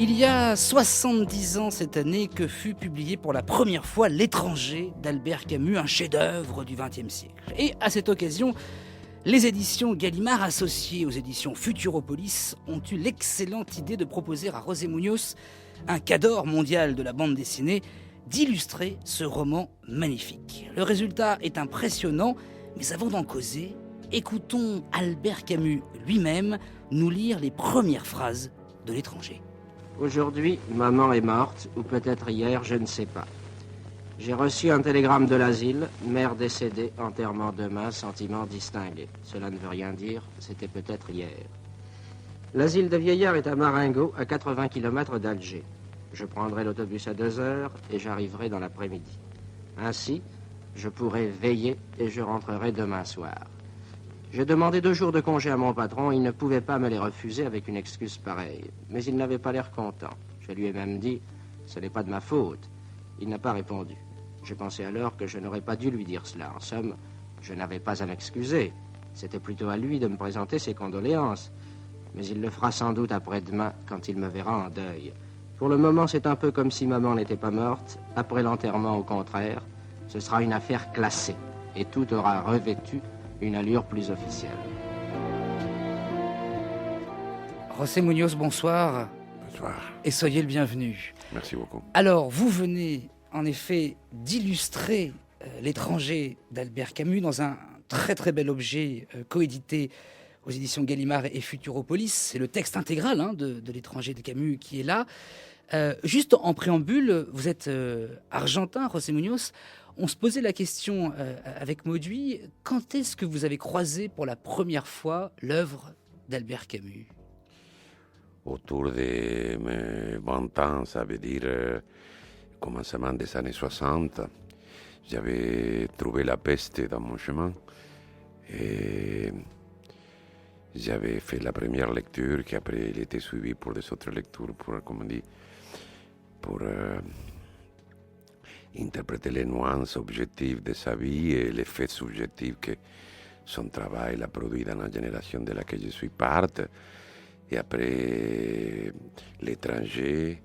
Il y a 70 ans cette année que fut publié pour la première fois L'étranger d'Albert Camus, un chef-d'œuvre du XXe siècle. Et à cette occasion, les éditions Gallimard associées aux éditions Futuropolis ont eu l'excellente idée de proposer à José Muñoz, un cadre mondial de la bande dessinée, d'illustrer ce roman magnifique. Le résultat est impressionnant, mais avant d'en causer, écoutons Albert Camus lui-même nous lire les premières phrases de L'étranger. Aujourd'hui, maman est morte, ou peut-être hier, je ne sais pas. J'ai reçu un télégramme de l'asile, mère décédée, enterrement demain, sentiment distingué. Cela ne veut rien dire, c'était peut-être hier. L'asile de vieillards est à Marengo, à 80 km d'Alger. Je prendrai l'autobus à 2 heures et j'arriverai dans l'après-midi. Ainsi, je pourrai veiller et je rentrerai demain soir. J'ai demandé 2 jours de congé à mon patron, il ne pouvait pas me les refuser avec une excuse pareille. Mais il n'avait pas l'air content. Je lui ai même dit, ce n'est pas de ma faute. Il n'a pas répondu. J'ai pensé alors que je n'aurais pas dû lui dire cela. En somme, je n'avais pas à m'excuser. C'était plutôt à lui de me présenter ses condoléances. Mais il le fera sans doute après-demain, quand il me verra en deuil. Pour le moment, c'est un peu comme si maman n'était pas morte. Après l'enterrement, au contraire, ce sera une affaire classée. Et tout aura revêtu une allure plus officielle. José Muñoz, bonsoir. Bonsoir. Et soyez le bienvenu. Merci beaucoup. Alors, vous venez en effet d'illustrer L'étranger d'Albert Camus dans un très très bel objet coédité aux éditions Gallimard et Futuropolis. C'est le texte intégral de L'étranger de Camus qui est là. Juste en préambule, vous êtes argentin, José Muñoz. On se posait la question avec Mauduit, quand est-ce que vous avez croisé pour la première fois l'œuvre d'Albert Camus ? Autour de mes 20 ans, ça veut dire commencement des années 60, j'avais trouvé la peste dans mon chemin et j'avais fait la première lecture qui après il était suivi pour des autres lectures pour, comme on dit, pour interpréter les nuances objectives de sa vie et les faits subjectifs que son travail a produit dans la génération de laquelle je suis part. Et après L'étranger,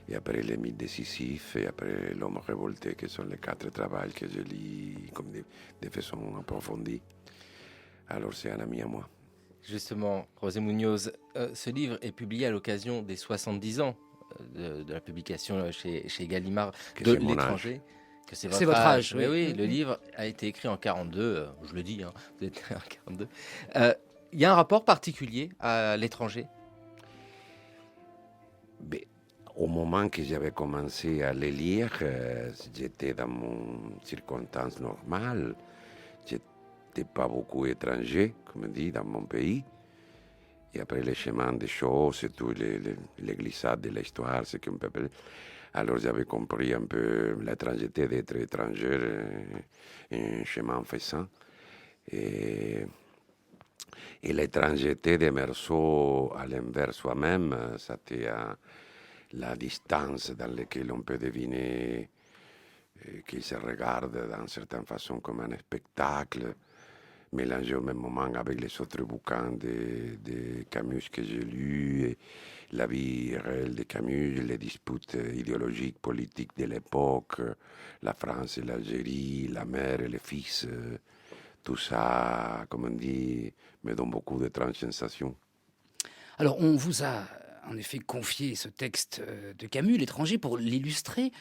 et après Les mythes décisifs, et après L'homme révolté, qui sont les 4 travaux que je lis comme de façon approfondie. Alors c'est un ami à moi. Justement, José Muñoz, ce livre est publié à l'occasion des 70 ans de la publication chez Gallimard de L'étranger. Que c'est votre âge. Oui. Oui, le livre a été écrit en 42, je le dis, vous êtes né en 42. Il y a un rapport particulier à L'étranger ? Mais, au moment que j'avais commencé à les lire, j'étais dans mon circonstance normale. J'étais pas beaucoup étranger, comme on dit, dans mon pays. Et après les chemins des choses, et tout les glissades de l'histoire, ce qu'on peut appeler. Alors j'avais compris un peu l'étrangeté d'être étranger, un chemin faisant. Et l'étrangeté de Meursault à l'envers soi-même, c'était la distance dans laquelle on peut deviner qu'il se regarde d'une certaine façon comme un spectacle, mélangé au même moment avec les autres bouquins de Camus que j'ai lus, et la vie réelle de Camus, les disputes idéologiques, politiques de l'époque, la France et l'Algérie, la mère et le fils. Tout ça, comme on dit, me donne beaucoup d'étranges sensations. Alors, on vous a en effet confié ce texte de Camus, L'étranger, pour l'illustrer.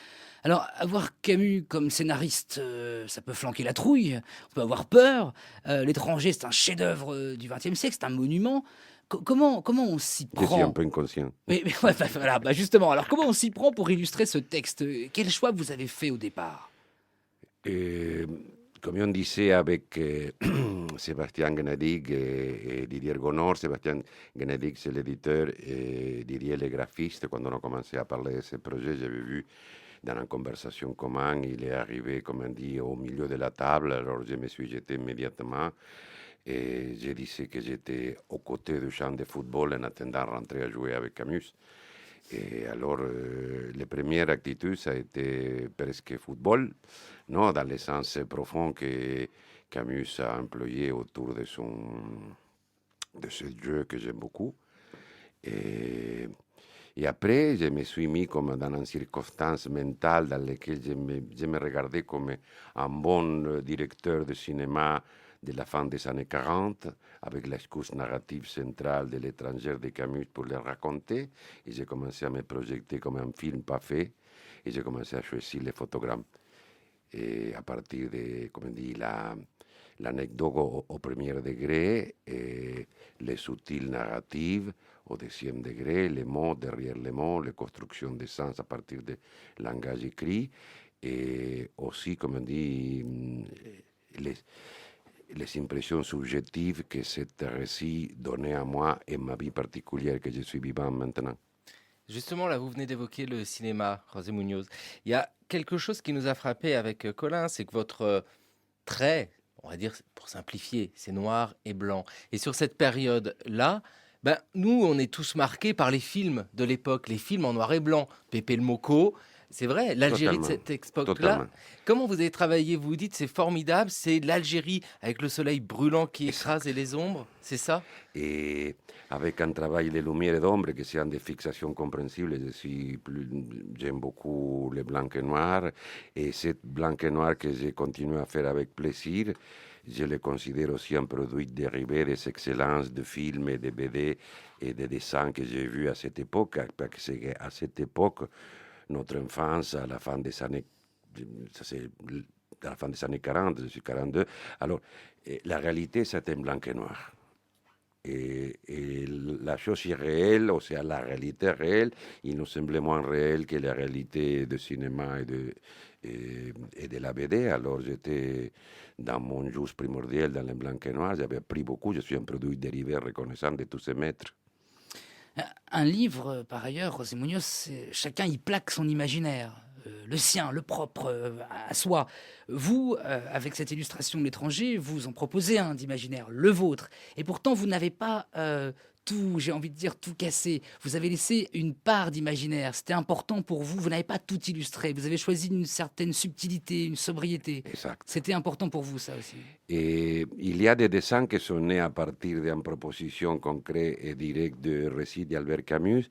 Alors, avoir Camus comme scénariste, ça peut flanquer la trouille, on peut avoir peur. L'étranger, c'est un chef-d'œuvre du XXe siècle, c'est un monument. Comment on s'y prend ? Je suis un peu inconscient. Mais ouais, voilà, justement, alors comment on s'y prend pour illustrer ce texte ? Quel choix vous avez fait au départ ? Comme on disait avec Sébastien Guenedig et Didier Gonor, Sébastien Guenedig c'est l'éditeur et Didier le graphiste, quand on a commencé à parler de ce projet, j'avais vu dans une conversation commune, il est arrivé, comme on dit, au milieu de la table, alors je me suis jeté immédiatement et je disais que j'étais aux côtés du champ de football en attendant de rentrer à jouer avec Camus. Et alors, la première attitude, ça a été presque football, non, dans le sens profond que Camus a employé autour de ce jeu que j'aime beaucoup. Et Et après, je me suis mis comme dans une circonstance mentale dans laquelle je me regardais comme un bon directeur de cinéma de la fin des années 40, avec l'excuse narrative centrale de l'étranger de Camus pour le raconter. Et j'ai commencé à me projeter comme un film pas fait. Et j'ai commencé à choisir les photogrammes. Et à partir de, comme on dit, l'anecdote au premier degré, et les subtiles narratives au deuxième degré, les mots derrière les mots, les constructions de sens à partir du langage écrit, et aussi, comme on dit, les impressions subjectives que cet récit donnait à moi et ma vie particulière que je suis vivant maintenant. Justement, là, vous venez d'évoquer le cinéma, José Muñoz. Il y a quelque chose qui nous a frappé avec Colin, c'est que votre trait, on va dire, pour simplifier, c'est noir et blanc. Et sur cette période-là, ben, nous, on est tous marqués par les films de l'époque, les films en noir et blanc. Pépé le Moko, c'est vrai, l'Algérie de cette époque-là. Comment vous avez travaillé? Vous dites c'est formidable, c'est l'Algérie avec le soleil brûlant qui écrase et les ombres, c'est ça? Et avec un travail de lumière et d'ombre qui c'est des fixations compréhensibles, j'aime beaucoup le blanc et noir. Et ce blanc et noir que j'ai continué à faire avec plaisir, je le considère aussi un produit dérivé des excellences de films et de BD et de dessins que j'ai vus à cette époque, parce qu'à cette époque, notre enfance, à la fin des années, ça c'est à la fin des années 40, je suis 42, alors la réalité c'était en blanc et noir. Et la chose irréelle, ou sea, la réalité réelle, il nous semblait moins réelle que la réalité du cinéma et de la BD. Alors j'étais dans mon jus primordial, dans le blanc et noir, j'avais appris beaucoup, je suis un produit dérivé reconnaissant de tous ces maîtres. Un livre, par ailleurs, José Muñoz, chacun y plaque son imaginaire, le sien, le propre, à soi. Vous, avec cette illustration de l'étranger, vous en proposez un d'imaginaire, le vôtre. Et pourtant, vous n'avez pas tout, j'ai envie de dire, tout cassé. Vous avez laissé une part d'imaginaire. C'était important pour vous. Vous n'avez pas tout illustré. Vous avez choisi une certaine subtilité, une sobriété. Exact. C'était important pour vous, ça aussi. Et il y a des dessins qui sont nés à partir d'une proposition concrète et directe de récits d'Albert Camus.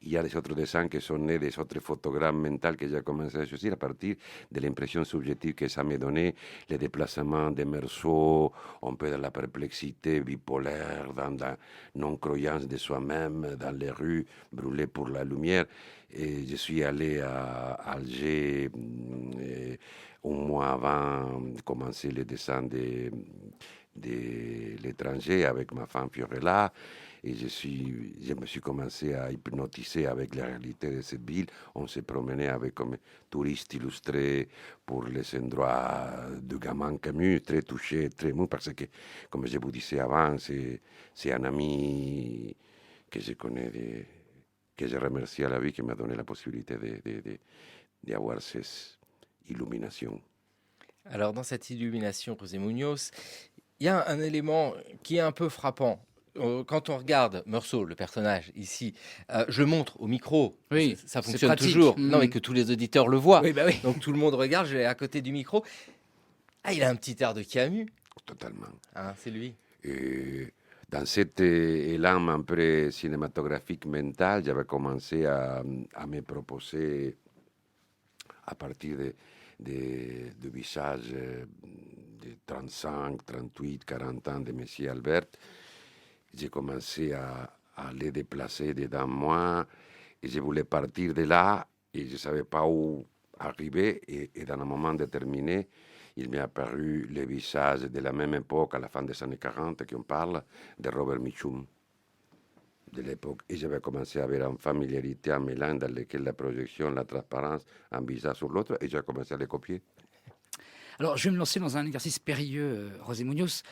Il y a des autres dessins qui sont nés des autres photogrammes mentaux que j'ai commencé à choisir à partir de l'impression subjective que ça m'a donné, les déplacements des Meursault, un peu dans la perplexité bipolaire, dans la non-croyance de soi-même, dans les rues, brûlées pour la lumière. Et je suis allé à Alger un mois avant de commencer le dessin de l'étranger avec ma femme Fiorella. Et je me suis commencé à hypnotiser avec la réalité de cette ville. On se promenait avec comme touristes illustrés pour les endroits de gamin Camus, très touché, très mou, parce que, comme je vous disais avant, c'est un ami que je connais, que je remercie à la vie, qui m'a donné la possibilité d'avoir ces illuminations. Alors, dans cette illumination, José Muñoz, il y a un élément qui est un peu frappant. Quand on regarde Meursault, le personnage ici, je le montre au micro, oui, ça fonctionne toujours. Non, mais que tous les auditeurs le voient. Oui, bah oui. Donc tout le monde regarde, je l'ai à côté du micro. Ah, il a un petit air de Camus. Totalement. Hein, c'est lui. Et dans cet élan un peu cinématographique mental, j'avais commencé à me proposer, à partir du visage de 35, 38, 40 ans de M. Albert, j'ai commencé à les déplacer dedans moi, et je voulais partir de là, et je ne savais pas où arriver, et dans un moment déterminé, il m'est apparu le visage de la même époque, à la fin des années 40, qu'on parle, de Robert Mitchum, de l'époque. Et j'avais commencé à avoir une familiarité, un mélange dans lequel la projection, la transparence, un visage sur l'autre, et j'ai commencé à les copier. Alors, je vais me lancer dans un exercice périlleux, José Muñoz.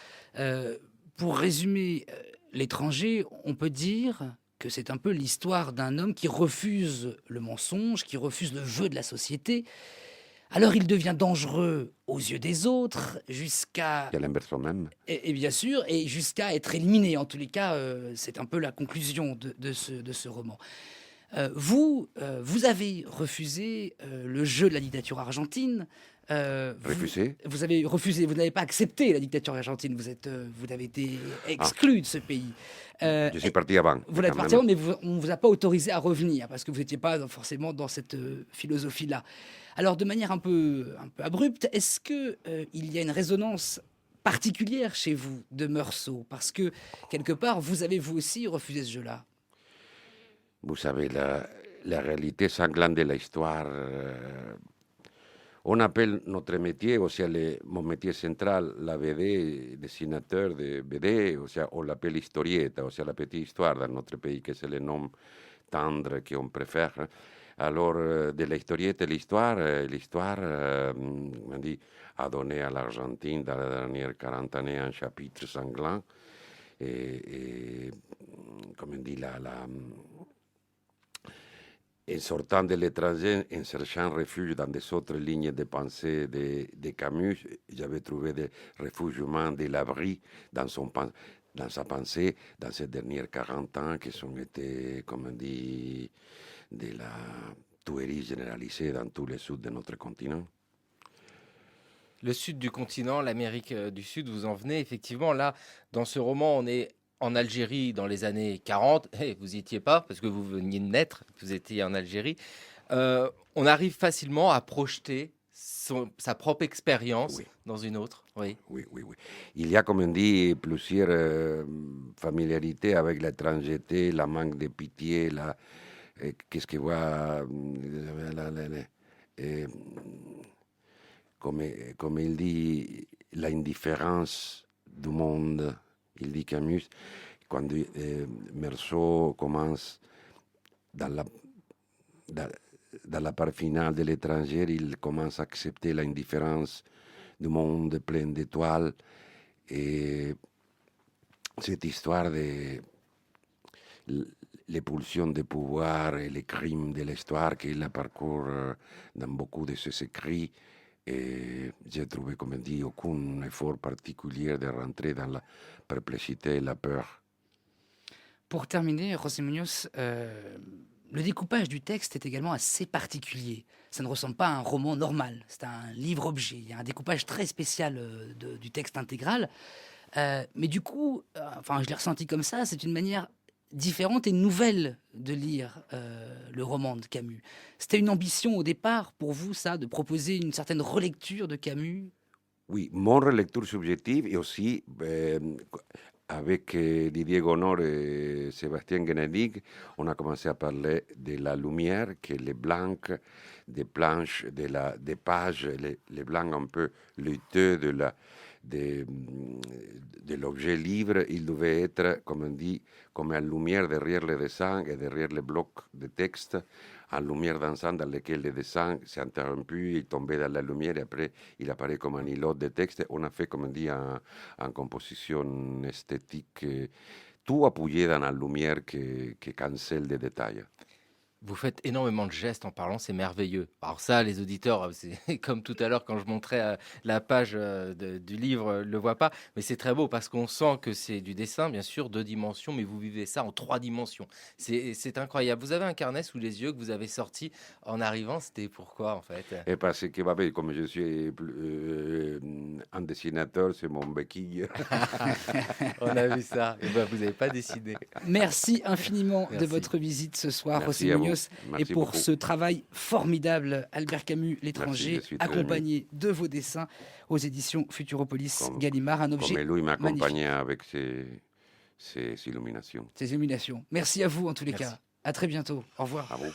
Pour résumer l'étranger, on peut dire que c'est un peu l'histoire d'un homme qui refuse le mensonge, qui refuse le jeu de la société. Alors il devient dangereux aux yeux des autres, jusqu'à... Et à l'inverse même. Et bien sûr, et jusqu'à être éliminé. En tous les cas, c'est un peu la conclusion de ce roman. Vous avez refusé le jeu de la dictature argentine, Refusé. Vous avez refusé, vous n'avez pas accepté la dictature argentine, vous avez été exclu de ce pays. Je suis parti avant. Vous l'êtes quand parti même. avant, mais on ne vous a pas autorisé à revenir parce que vous n'étiez pas forcément dans cette philosophie-là. Alors, de manière un peu abrupte, est-ce que il y a une résonance particulière chez vous de Meursault? Parce que, quelque part, vous avez vous aussi refusé ce jeu-là. Vous savez, la réalité sanglante de l'histoire. On appelle notre métier, o sea, mon métier central, la BD, dessinateur de BD, o sea, on l'appelle historieta, o sea, la petite histoire dans notre pays, que c'est le nom tendre qu'on préfère. Alors, de la historieta, l'histoire, on dit, a donné à l'Argentine dans la dernière 40 années un chapitre sanglant. Et comme on dit, en sortant de l'étranger, en cherchant refuge dans des autres lignes de pensée de Camus, j'avais trouvé des refuges humains, de l'abri dans sa pensée, dans ces derniers 40 ans qui ont été, comme on dit, de la tuerie généralisée dans tous les sud de notre continent. Le sud du continent, l'Amérique du Sud, vous en venez effectivement. Là, dans ce roman, on est en Algérie dans les années 40. Hey, vous n'y étiez pas parce que vous veniez de naître, vous étiez en Algérie. On arrive facilement à projeter sa propre expérience Oui. dans une autre. Oui. Oui. Il y a, comme on dit, plusieurs familiarités avec l'étrangeté, la manque de pitié, qu'est-ce que voit, comme il dit, l'indifférence du monde. Il dit Camus, quand Meursault commence dans la part finale de l'étranger, il commence à accepter l'indifférence du monde plein d'étoiles. Et cette histoire de les pulsions de pouvoir et les crimes de l'histoire qu'il a parcouru dans beaucoup de ses écrits. Et j'ai trouvé, comme on dit, aucun effort particulier de rentrer dans la perplexité et la peur. Pour terminer, José Muñoz, le découpage du texte est également assez particulier. Ça ne ressemble pas à un roman normal, c'est un livre-objet. Il y a un découpage très spécial du texte intégral. Mais du coup, je l'ai ressenti comme ça, c'est une manière différente et nouvelle de lire le roman de Camus. C'était une ambition au départ pour vous, ça, de proposer une certaine relecture de Camus? Oui, mon relecture subjective et aussi avec Didier Gonor et Sébastien Guénedig, on a commencé à parler de la lumière, que les blancs des planches, des pages, les blancs un peu lutteux de l'objet livre, il devait être, comme on dit, comme une lumière derrière le dessin et derrière les blocs de texte, une lumière dansante dans laquelle le dessin s'est interrompu, il tombait dans la lumière et après il apparaît comme un îlot de texte. On a fait, comme on dit, en composition esthétique, tout appuyé dans la lumière qui cancelle des détails. Vous faites énormément de gestes en parlant, c'est merveilleux. Alors ça, les auditeurs, c'est comme tout à l'heure quand je montrais la page du livre, ne le voient pas, mais c'est très beau parce qu'on sent que c'est du dessin, bien sûr, 2 dimensions, mais vous vivez ça en 3 dimensions. C'est incroyable. Vous avez un carnet sous les yeux que vous avez sorti en arrivant, c'était pourquoi en fait? Et parce que, comme je suis un dessinateur, c'est mon béquille. On a vu ça. Et ben, vous n'avez pas décidé. Merci infiniment de Merci. votre visite ce soir, Merci José à vous. Muñoz, Merci et pour beaucoup. ce travail formidable, Albert Camus, L'étranger, Merci, je suis très accompagné de vos dessins aux éditions Futuropolis Comme- Gallimard, un objet Comme lui magnifique, m'accompagnait avec ses illuminations. ces illuminations. Merci à vous en tous les Merci. cas. À très bientôt. Au revoir. À vous.